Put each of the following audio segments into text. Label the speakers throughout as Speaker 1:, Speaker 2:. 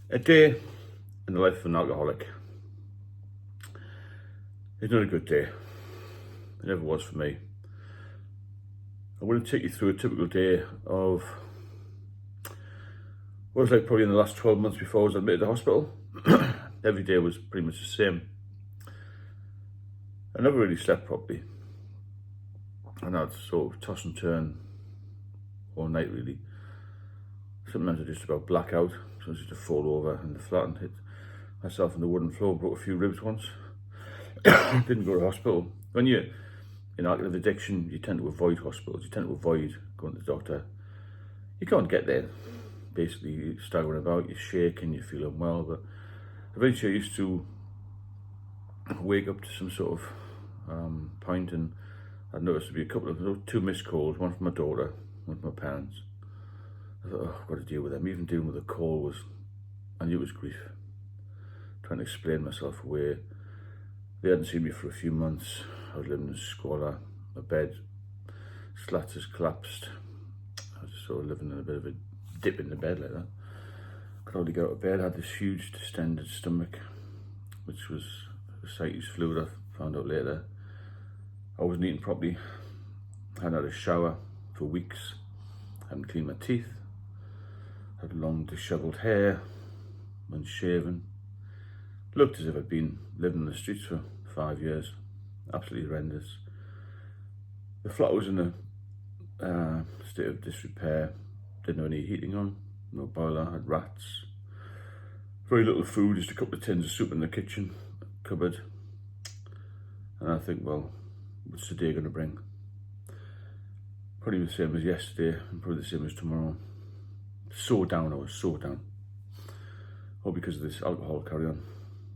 Speaker 1: A day in the life of an alcoholic is not a good day. It never was for me. I want to take you through a typical day of what it was like probably in the last 12 months before I was admitted to hospital. Every day was pretty much the same. I never really slept properly. And I'd sort of toss and turn all night really. Sometimes I just about black out, so I used to fall over in the flat and hit myself on the wooden floor, broke a few ribs once. Didn't go to hospital. When you're in alcohol addiction, you tend to avoid hospitals, you tend to avoid going to the doctor. You can't get there. Basically, you're staggering about, you're shaking, you feel unwell, but eventually I used to wake up to some sort of point, and I'd noticed to be two missed calls, one from my daughter, one from my parents. I thought, oh, I've got to deal with them. Even dealing with a call I knew it was grief. Trying to explain myself away. They hadn't seen me for a few months. I was living in squalor. My bed, slats has collapsed. I was just sort of living in a bit of a dip in the bed like that. Could hardly get out of bed. I had this huge distended stomach, which was ascites fluid, I found out later. I wasn't eating properly. I hadn't had a shower for weeks. I hadn't cleaned my teeth. I had long dishevelled hair, unshaven. Looked as if I'd been living in the streets for 5 years. Absolutely horrendous. The flat was in a state of disrepair. Didn't have any heating on, no boiler, had rats. Very little food, just a couple of tins of soup in the kitchen, cupboard. And I think, well, what's the day going to bring? Probably the same as yesterday, and probably the same as tomorrow. So down, I was so down. All because of this alcohol carry-on,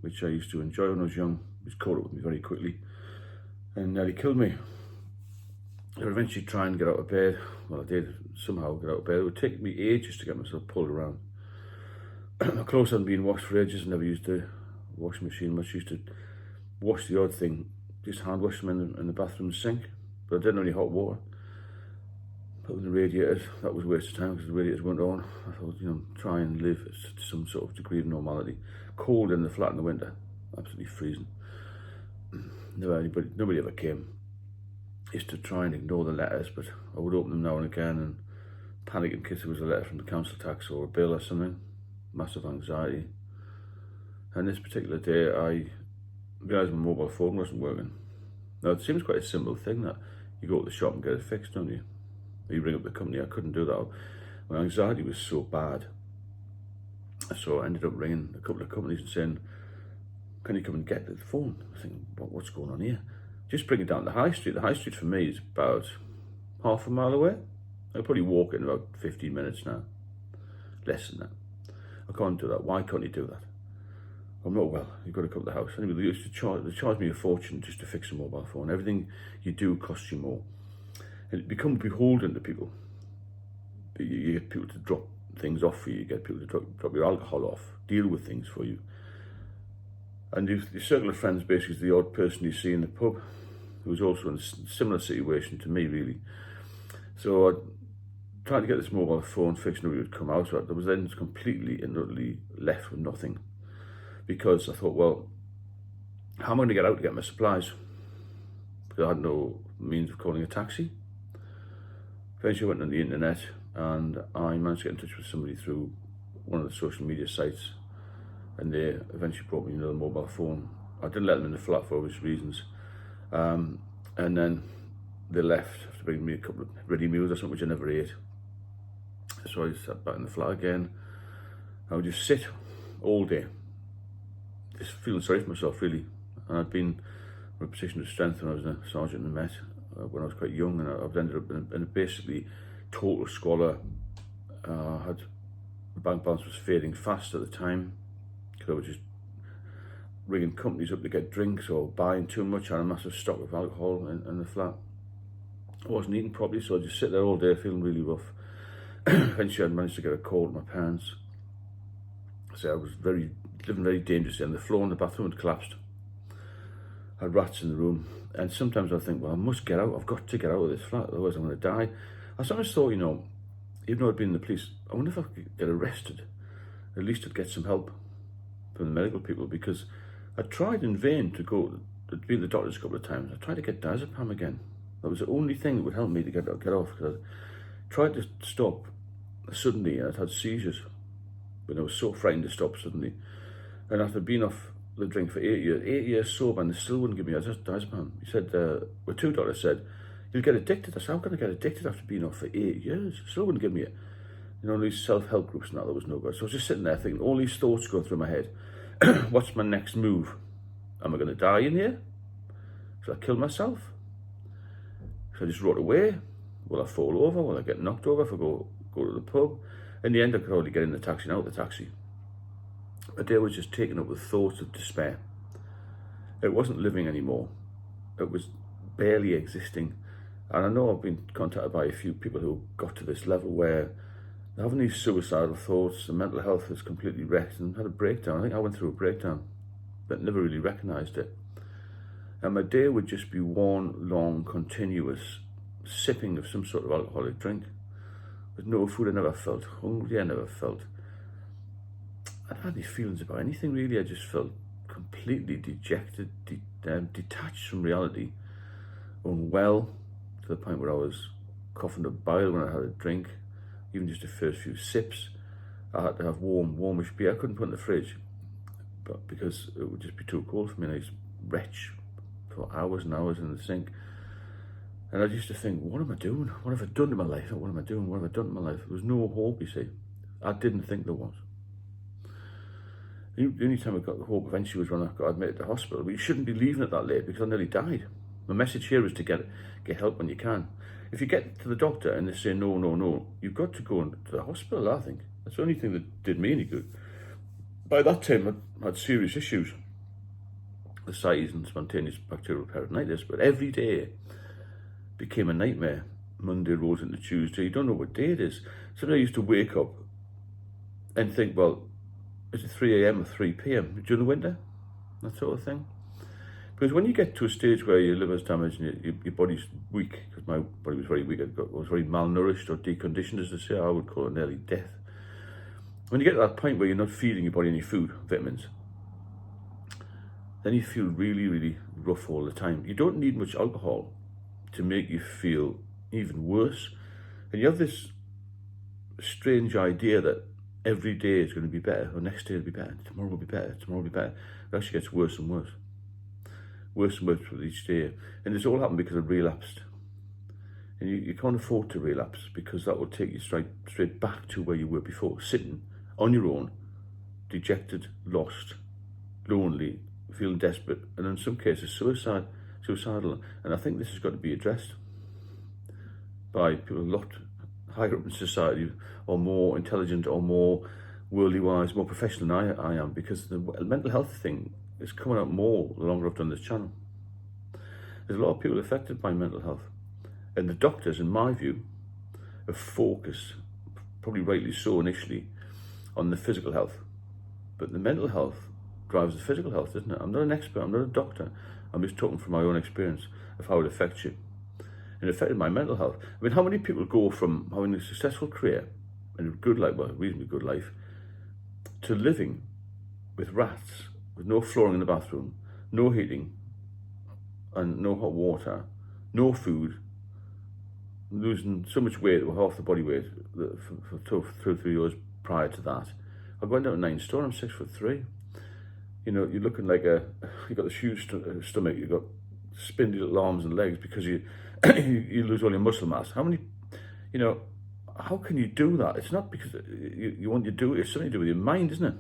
Speaker 1: which I used to enjoy when I was young. It was caught up with me very quickly and nearly killed me. I would eventually try and get out of bed. Well, I did somehow get out of bed. It would take me ages to get myself pulled around. My clothes hadn't been washed for ages. I never used the washing machine much. I used to wash the odd thing, just hand wash them in the bathroom sink, but I didn't have any hot water. Put them in the radiators. That was a waste of time because the radiators weren't on. I thought, try and live to some sort of degree of normality. Cold in the flat in the winter, absolutely freezing. Nobody ever came. Used to try and ignore the letters, but I would open them now and again and panic in case there was a letter from the council tax or a bill or something. Massive anxiety. And this particular day, I realised my mobile phone wasn't working. Now, it seems quite a simple thing that you go to the shop and get it fixed, don't you? You ring up the company. I couldn't do that. My anxiety was so bad. So I ended up ringing a couple of companies and saying, can you come and get the phone? I think, what's going on here? Just bring it down to the high street. The high street for me is about half a mile away. I'll probably walk in about 15 minutes now. Less than that. I can't do that. Why can't you do that? I'm not well. You've got to come to the house. Anyway, they charge me a fortune just to fix a mobile phone. Everything you do costs you more. And it becomes beholden to people. You get people to drop things off for you. You get people to drop your alcohol off, deal with things for you. And your circle of friends basically is the odd person you see in the pub, who was also in a similar situation to me, really. So I tried to get this mobile phone fixed, nobody would come out. So I was then completely and utterly left with nothing. Because I thought, well, how am I going to get out to get my supplies? Because I had no means of calling a taxi. Eventually I went on the internet and I managed to get in touch with somebody through one of the social media sites, and they eventually brought me another mobile phone. I didn't let them in the flat for obvious reasons. And then they left after bringing me a couple of ready meals or something which I never ate. So I sat back in the flat again. I would just sit all day, just feeling sorry for myself really. And I'd been in a position of strength when I was a sergeant in the Met, when I was quite young, and I've ended up in a basically total squalor. The bank balance was fading fast at the time because I was just ringing companies up to get drinks or buying too much. I had a massive stock of alcohol in the flat. I wasn't eating properly, so I just sit there all day feeling really rough. Eventually I managed to get a call to my parents. So I was living very dangerously, and the floor in the bathroom had collapsed. I had rats in the room, and sometimes I think, well, I must get out. I've got to get out of this flat, otherwise I'm going to die. I sometimes thought, even though I'd been in the police, I wonder if I could get arrested at least I'd get some help from the medical people, because I tried in vain to be at the doctor's a couple of times. I tried to get diazepam again. That was the only thing that would help me to get off, because I tried to stop suddenly and I'd had seizures. But I was so frightened to stop suddenly. And after being off the drink for 8 years sober, and they still wouldn't give me diazepam. He said, two doctors said, you'll get addicted. I said, how can I get addicted after being off for 8 years? Still wouldn't give me it. You know, these self-help groups and that was no good. So I was just sitting there thinking, all these thoughts going through my head. What's my next move? Am I going to die in here? Should I kill myself? Should I just rot away? Will I fall over? Will I get knocked over if I go to the pub? In the end, I could hardly get in the taxi and out the taxi. My day was just taken up with thoughts of despair. It wasn't living anymore. It was barely existing. And I know I've been contacted by a few people who got to this level where they're having these suicidal thoughts, and mental health is completely wrecked, and had a breakdown. I think I went through a breakdown, but never really recognised it. And my day would just be one long, continuous sipping of some sort of alcoholic drink. With no food. I never felt hungry. I never felt... I don't have these feelings about anything really. I just felt completely dejected, detached from reality, unwell, to the point where I was coughing up bile when I had a drink. Even just the first few sips, I had to have warmish beer. I couldn't put in the fridge, but because it would just be too cold for me. And I used to retch for hours and hours in the sink. And I used to think, what am I doing? What have I done to my life? What am I doing? What have I done to my life? There was no hope, you see. I didn't think there was. The only time I got the hope eventually was when I got admitted to hospital. But you shouldn't be leaving it that late, because I nearly died. My message here is to get help when you can. If you get to the doctor and they say no, you've got to go to the hospital, I think. That's the only thing that did me any good. By that time, I had serious issues, ascites and spontaneous bacterial peritonitis, but every day became a nightmare. Monday rolls into Tuesday, you don't know what day it is. So I used to wake up and think, well, is it 3 a.m. or 3 p.m. during the winter? That sort of thing. Because when you get to a stage where your liver's damaged and your body's weak, because my body was very weak, I was very malnourished or deconditioned, as they say, I would call it nearly death. When you get to that point where you're not feeding your body any food, vitamins, then you feel really, really rough all the time. You don't need much alcohol to make you feel even worse. And you have this strange idea that every day is going to be better, or next day will be better, tomorrow will be better, tomorrow will be better. It actually gets worse and worse. Worse and worse with each day. And this all happened because I relapsed. And you can't afford to relapse, because that will take you straight back to where you were before, sitting on your own, dejected, lost, lonely, feeling desperate, and in some cases suicidal. And I think this has got to be addressed by people a lot higher up in society, or more intelligent, or more worldly wise, more professional than I am, because the mental health thing is coming out more the longer I've done this channel. There's a lot of people affected by mental health, and the doctors, in my view, have focused, probably rightly so initially, on the physical health, but the mental health drives the physical health, doesn't it? I'm not an expert, I'm not a doctor, I'm just talking from my own experience of how it affects you. It affected my mental health. I mean, how many people go from having a successful career and a good life, well, a reasonably good life, to living with rats, with no flooring in the bathroom, no heating, and no hot water, no food, losing so much weight, half the body weight for 2 or 3 years prior to that. I've gone down to 9 stone, I'm 6'3". You know, you're looking like you've got this huge stomach, you've got spindly little arms and legs because you lose all your muscle mass. How many, you know, how can you do that? It's not because you want to do it, it's something to do with your mind, isn't it?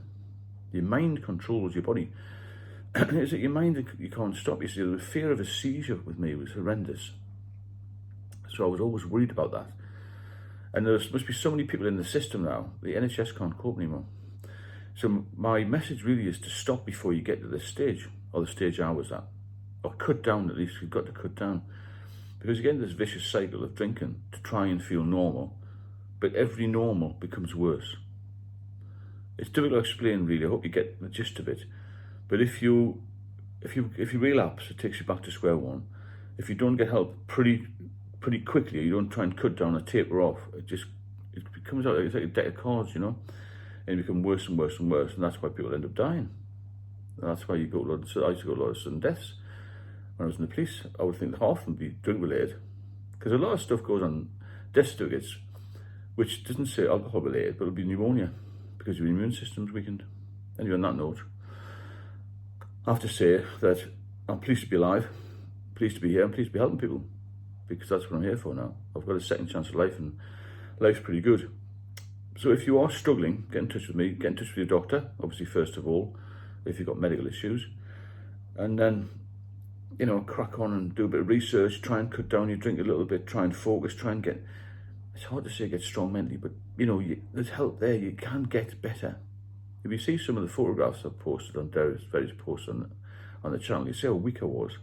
Speaker 1: Your mind controls your body. Is it your mind that you can't stop? You see, the fear of a seizure with me was horrendous. So I was always worried about that. And there must be so many people in the system now, the NHS can't cope anymore. So my message really is to stop before you get to this stage, or the stage I was at. Or cut down, at least. You've got to cut down. Because you get into this vicious cycle of drinking to try and feel normal, but every normal becomes worse. It's difficult to explain, really. I hope you get the gist of it. But if you relapse, it takes you back to square one. If you don't get help pretty quickly, you don't try and cut down or taper off, it becomes out, it's like a deck of cards, you know. and you become worse and worse and worse, and that's why people end up dying. And that's why I used to go to a lot of sudden deaths. When I was in the police, I would think half of them would be drink related, because a lot of stuff goes on death certificates which doesn't say alcohol related, but it'll be pneumonia because your immune system's weakened. Anyway, on that note, I have to say that I'm pleased to be alive, pleased to be here, I'm pleased to be helping people, because that's what I'm here for now. I've got a second chance of life, and life's pretty good. So if you are struggling, get in touch with me, get in touch with your doctor, obviously first of all, if you've got medical issues, and then, you know, crack on and do a bit of research, try and cut down your drink a little bit, try and focus, try and get, it's hard to say get strong mentally, but you know, there's help there, you can get better. If you see some of the photographs I've posted on various posts on the channel, you see how weak I was,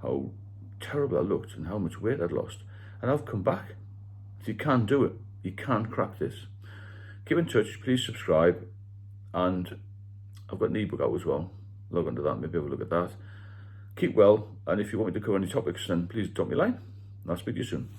Speaker 1: how terrible I looked, and how much weight I'd lost. And I've come back. So you can do it, you can crack this. Keep in touch, please subscribe, and I've got an ebook out as well. Log on to that, maybe have a look at that. Keep well, and if you want me to cover any topics, then please drop me a line, and I'll speak to you soon.